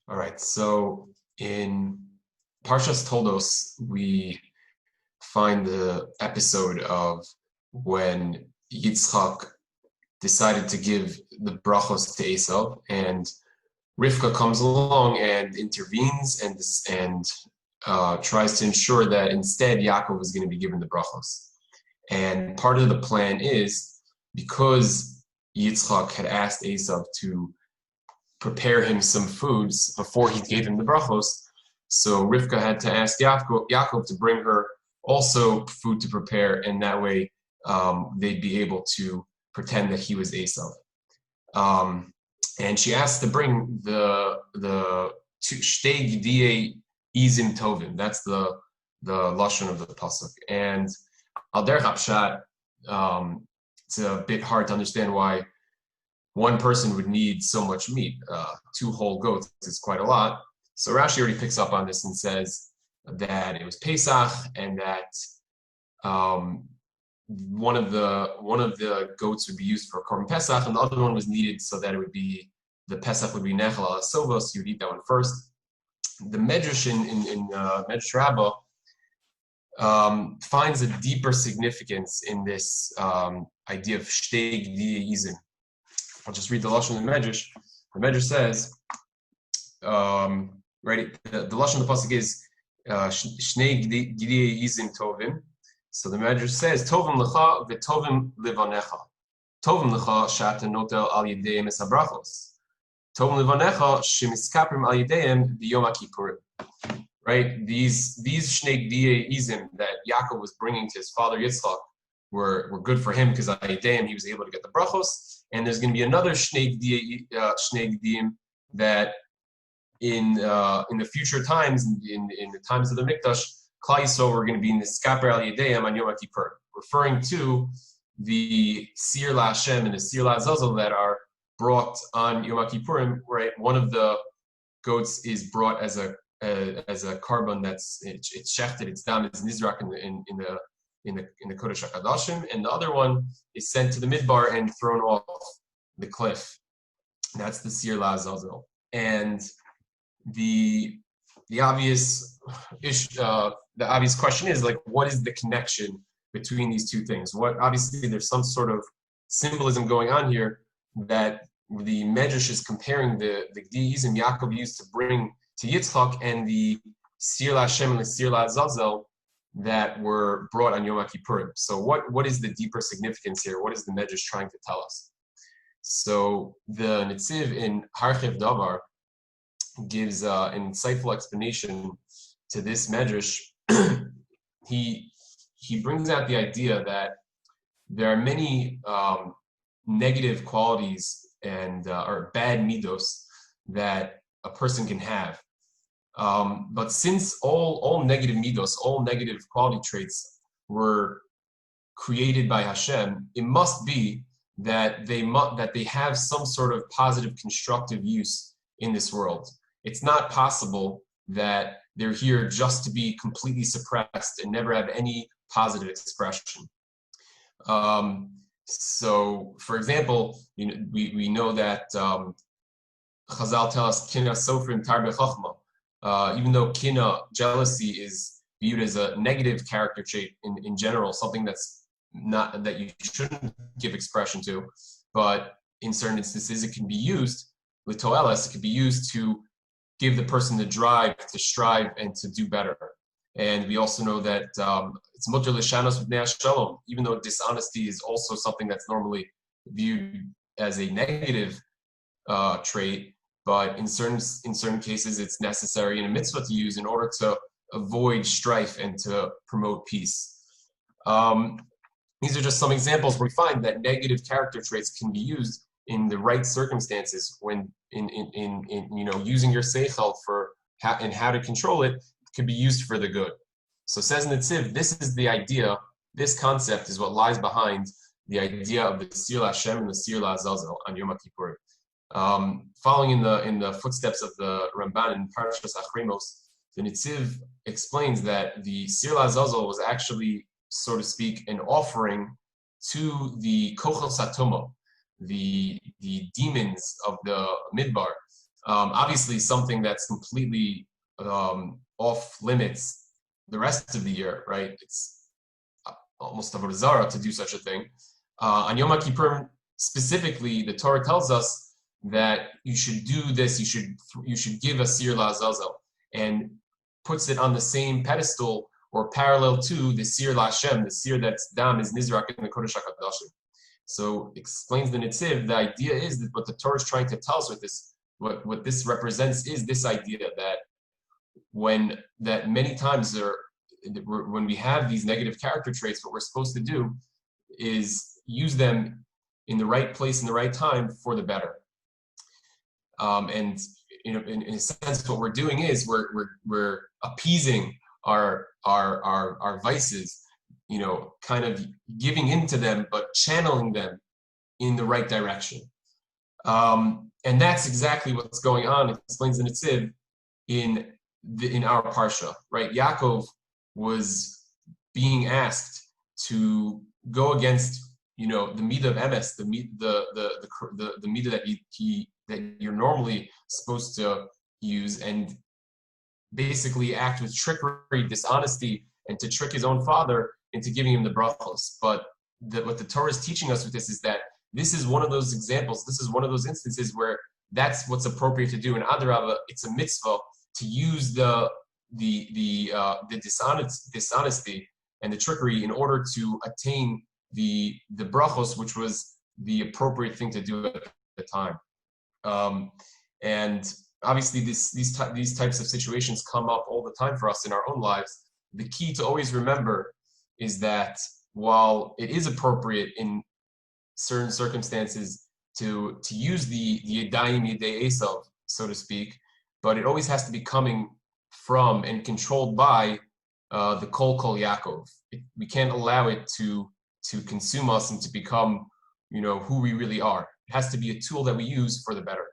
All right, so in Parshas Toldos, we find the episode of when Yitzchak decided to give the brachos to Esau, and Rivka comes along and intervenes and tries to ensure that instead Yaakov is going to be given the brachos. And part of the plan is because Yitzchak had asked Esau to prepare him some foods before he gave him the brachos, so Rivka had to ask Yaakov to bring her also food to prepare, and that way they'd be able to pretend that he was Esau. And she asked to bring the shtei gidiyei izim tovim. That's the lashon of the pasuk. And al derech hapshat, it's a bit hard to understand why one person would need so much meat. 2 whole goats is quite a lot. So Rashi already picks up on this and says that it was Pesach, and that one of the goats would be used for Korban Pesach, and the other one was needed so that the Pesach would be Nechal al Sova, so you'd eat that one first. The Medrash in Medrash Rabbah finds a deeper significance in this idea of Shtei Gdiyei Izim. I'll just read the lashon of the Medrash. The Medrash says, right, the lashon of the pasuk is Shnei Gidiyei Izim Tovim. So the Medrash says, Tovim lecha v'tovim levanecha. Tovim lecha shata notel al yedeihem es habrachos. Tovim levanecha shemiskaprim al yedeihem b'yom HaKippurim. Right, these Shnei Gdiyei Izim that Yaakov was bringing to his father Yitzchak were good for him because al yedeihem he was able to get the brachos. And there's going to be another Shnei Gdiyim that in the future times, in the times of the Mikdash, Klal Yisrael were going to be in the Skaper al Yedeyim on Yom Kippur, referring to the Sir LaHashem and the Sir LaAzazel that are brought on Yom Kippurim. Right, one of the goats is brought as a carbon it's shechted, its dam is nizrak in the Kodesh HaKadoshim, and the other one is sent to the Midbar and thrown off the cliff. That's the Sir LaAzazel. And the obvious question is, like, what is the connection between these two things? Obviously there's some sort of symbolism going on here that the Medrash is comparing the Gdiyizim Yaakov used to bring to Yitzchak and the Sir LaHashem and the Sir LaAzazel that were brought on Yom Kippurim. So what is the deeper significance here? What is the Medrash trying to tell us? So the Netziv in Harchev Davar gives an insightful explanation to this Medrash. He brings out the idea that there are many negative qualities and or bad midos that a person can have. But since all negative midos, all negative quality traits were created by Hashem, it must be that they have some sort of positive, constructive use in this world. It's not possible that they're here just to be completely suppressed and never have any positive expression. So, for example, we know that Chazal tell us kina sofrim tarbe chachma. Even though kina, jealousy, is viewed as a negative character trait in general, something that you shouldn't give expression to, but in certain instances it can be used with toeles. It can be used to give the person the drive to strive and to do better. And we also know that it's mutter l'shanos v'nei shalom, even though dishonesty is also something that's normally viewed as a negative trait, but in certain cases it's necessary in a mitzvah to use in order to avoid strife and to promote peace. These are just some examples where we find that negative character traits can be used in the right circumstances when in using your seichel for how to control it can be used for the good. So says Netziv, this is the idea, this concept is what lies behind the idea of the Sir LaHashem and the Sir LaAzazel on Yom Kippur. Following in the footsteps of the Ramban in Parshas Achremos, the Netziv explains that the Sir LaAzazel was actually, so to speak, an offering to the Kochel Satomo, the demons of the Midbar, Obviously, something that's completely off limits the rest of the year, right? It's almost avodah zarah to do such a thing. On Yom Kippur specifically, the Torah tells us that you should do this. You should give a sir la'azazel, and puts it on the same pedestal or parallel to the sir la'Hashem, the sir that's dam is nizrak in the Kodesh HaKadoshim. So explains the Nitziv. The idea is that what the Torah is trying to tell us with this, what this represents, is this idea that many times when we have these negative character traits, what we're supposed to do is use them in the right place in the right time for the better. And in a sense, what we're doing is we're appeasing our vices, kind of giving into them, but channeling them in the right direction. And that's exactly what's going on. It explains the Nitziv in our parsha, right? Yaakov was being asked to go against, the midah of emes, the midah that you're normally supposed to use, and basically act with trickery, dishonesty, and to trick his own father into giving him the brachos. But what the Torah is teaching us with this is that this is one of those examples. This is one of those instances where that's what's appropriate to do. And Adarabah, it's a mitzvah to use the dishonesty and the trickery in order to attain the brachos, which was the appropriate thing to do at the time. And obviously these types of situations come up all the time for us in our own lives. The key to always remember is that while it is appropriate in certain circumstances to use the yadayim yedei Esav, so to speak, but it always has to be coming from and controlled by the Kol Yaakov. We can't allow it to consume us and to become, who we really are. It has to be a tool that we use for the better.